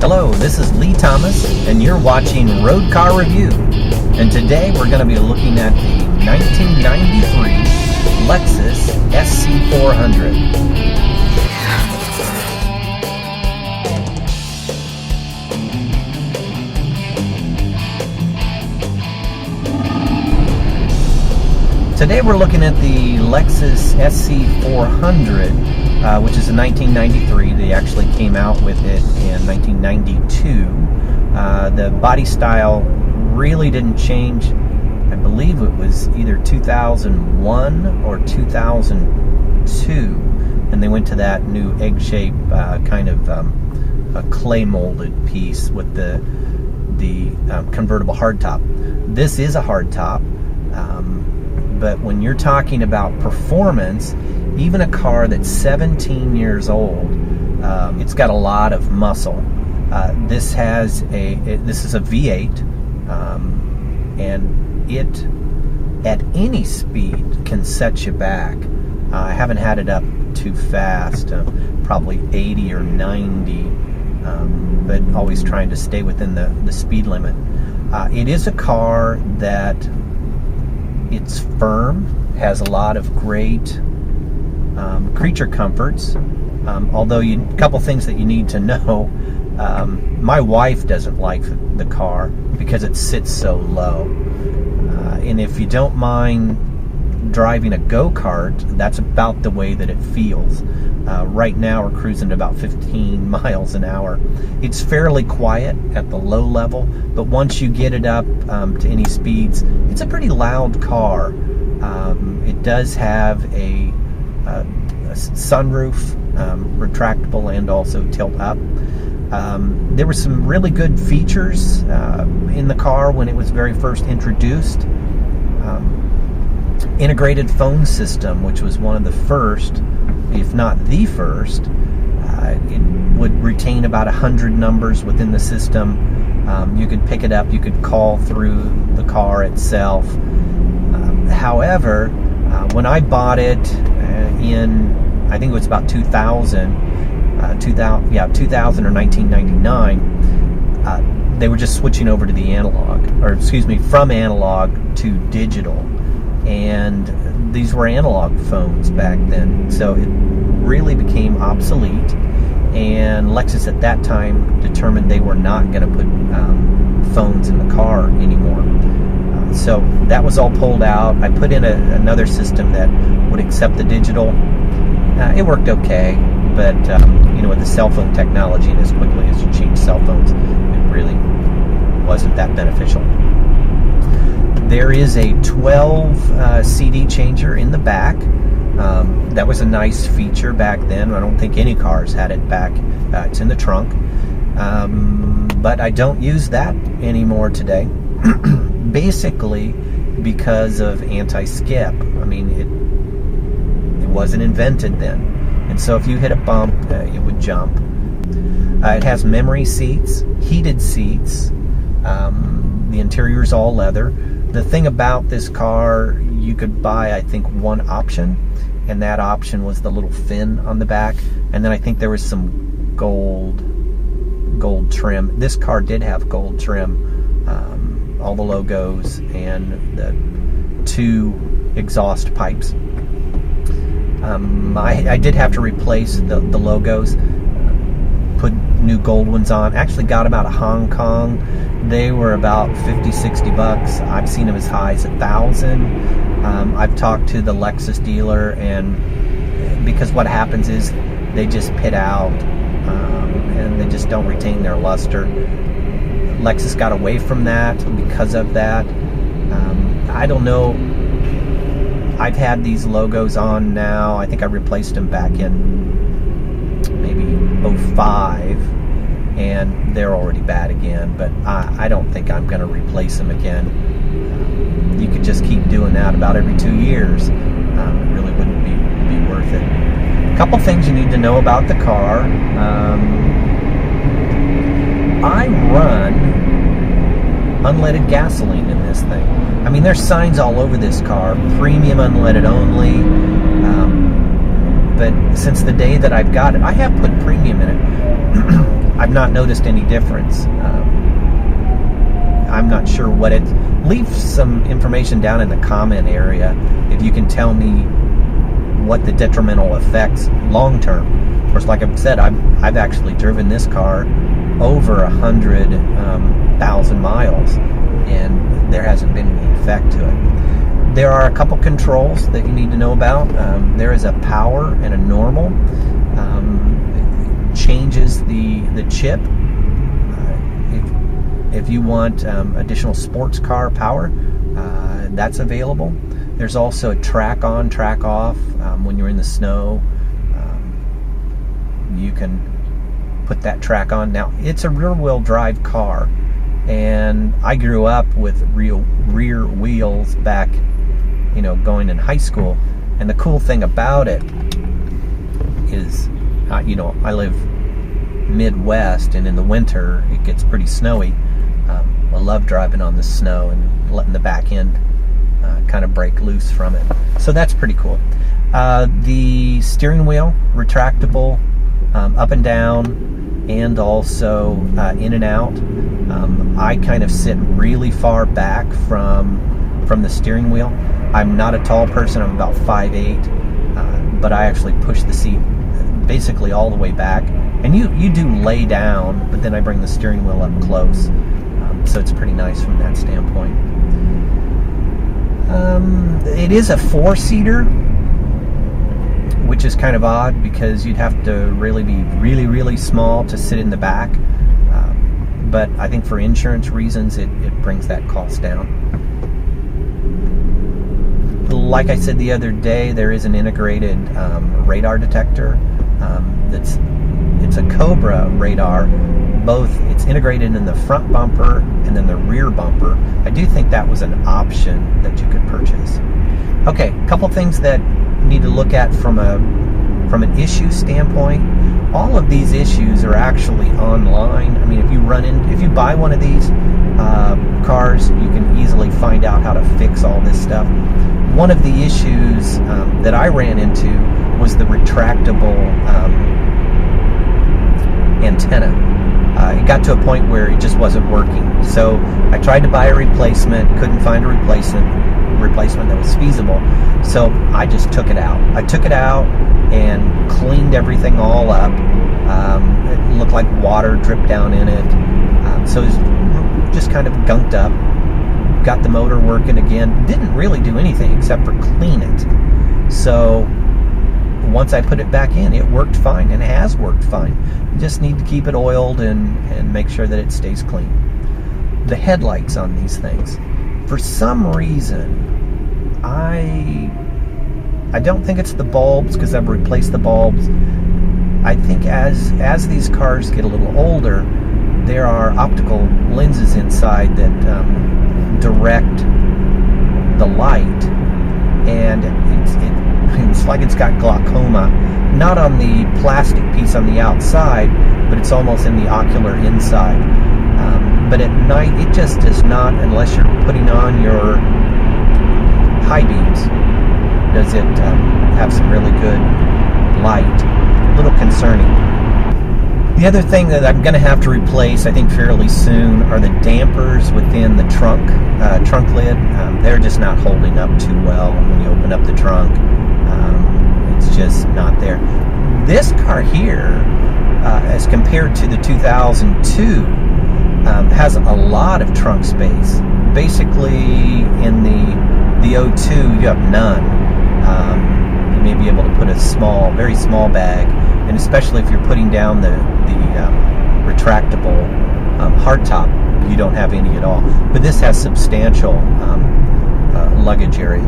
Hello, this is Lee Thomas, and you're watching Road Car Review. And today we're going to be looking at the 1993 Lexus SC400. Today we're looking at the Lexus SC400, which is a 1993. They actually came out with it in 1992. The body style really didn't change. I believe it was either 2001 or 2002, and they went to that new egg-shape kind of a clay molded piece with the convertible hardtop. This is a hardtop. But when you're talking about performance, even a car that's 17 years old, it's got a lot of muscle. This is a V8, and it at any speed can set you back. I haven't had it up too fast, probably 80 or 90, but always trying to stay within the speed limit. It is a car that it's firm, has a lot of great creature comforts, although a couple things that you need to know. My wife doesn't like the car because it sits so low, and if you don't mind driving a go-kart, that's about the way that it feels. Right now we're cruising at about 15 miles an hour. It's fairly quiet at the low level, but once you get it up to any speeds, it's a pretty loud car. It does have a sunroof, retractable and also tilt up. There were some really good features in the car when it was very first introduced. Integrated phone system, which was one of the first, if not the first. It would retain about 100 numbers within the system. You could pick it up, you could call through the car itself. However, when I bought it in, I think it was about 2000 or 1999, they were just switching over to the analog, or excuse me, from analog to digital. And these were analog phones back then, so it really became obsolete, and Lexus at that time determined they were not going to put phones in the car anymore. So that was all pulled out. I put in another system that would accept the digital. It worked okay, but with the cell phone technology and as quickly as you change cell phones, it really wasn't that beneficial. There is a 12 CD changer in the back. That was a nice feature back then. I don't think any cars had it back. It's in the trunk. But I don't use that anymore today. Basically because of anti-skip. I mean, it wasn't invented then. And so if you hit a bump, it would jump. It has memory seats, heated seats. The interior is all leather. The thing about this car, you could buy, I think, one option, and that option was the little fin on the back, and then I think there was some gold trim. This car did have gold trim, all the logos and the 2 exhaust pipes. I did have to replace the logos, put new gold ones on. Actually got them out of Hong Kong. They were about $50-$60. I've seen them as high as $1,000. I've talked to the Lexus dealer, and because what happens is they just pit out, and they just don't retain their luster. Lexus got away from that because of that. I don't know. I've had these logos on now. I think I replaced them back in maybe 05, and they're already bad again, but I don't think I'm going to replace them again. You could just keep doing that about every 2 years. It really wouldn't be worth it. A couple things you need to know about the car. I run unleaded gasoline in this thing. I mean, there's signs all over this car, premium unleaded only. But since the day that I've got it, I have put premium in it. I've not noticed any difference. I'm not sure what it... Leave some information down in the comment area if you can tell me what the detrimental effects long term. Of course, like I've said, I've actually driven this car over 100,000 miles, and there hasn't been any effect to it. There are a couple controls that you need to know about. There is a power and a normal. It changes the chip. If you want additional sports car power, that's available. There's also a track on, track off. When you're in the snow, you can put that track on. Now, it's a rear-wheel drive car, and I grew up with rear wheels back, going in high school. And the cool thing about it is, I live Midwest, and in the winter it gets pretty snowy. I love driving on the snow and letting the back end kind of break loose from it. So that's pretty cool. The steering wheel, retractable, up and down, and also in and out. I kind of sit really far back from the steering wheel. I'm not a tall person. I'm about 5'8", but I actually push the seat basically all the way back. And you do lay down, but then I bring the steering wheel up close. So it's pretty nice from that standpoint. It is a 4-seater, which is kind of odd because you'd have to really be really small to sit in the back. But I think for insurance reasons, it brings that cost down. Like I said the other day, there is an integrated radar detector. It's a Cobra radar. It's integrated in the front bumper and then the rear bumper. I do think that was an option that you could purchase. Okay, a couple things that you need to look at from an issue standpoint. All of these issues are actually online. I mean, if you buy one of these cars, you can easily find out how to fix all this stuff. One of the issues that I ran into was the retractable antenna. It got to a point where it just wasn't working. So I tried to buy a replacement, couldn't find a replacement that was feasible. So I just took it out. I took it out and cleaned everything all up. It looked like water dripped down in it. So it was just kind of gunked up. Got the motor working again. Didn't really do anything except for clean it. So once I put it back in, it worked fine, and it has worked fine. You just need to keep it oiled and make sure that it stays clean. The headlights on these things, for some reason, I don't think it's the bulbs, because I've replaced the bulbs. I think as these cars get a little older, there are optical lenses inside that direct the light, and it's like it's got glaucoma, not on the plastic piece on the outside, but it's almost in the ocular inside. But at night, it just does not, unless you're putting on your high beams, does it have some really good light. A little concerning. The other thing that I'm going to have to replace, I think fairly soon, are the dampers within the trunk lid. They're just not holding up too well when you open up the trunk. It's just not there. This car here, as compared to the 2002, has a lot of trunk space. Basically, in the 02, you have none. You may be able to put a very small bag, and especially if you're putting down the retractable hardtop, you don't have any at all. But this has substantial luggage area.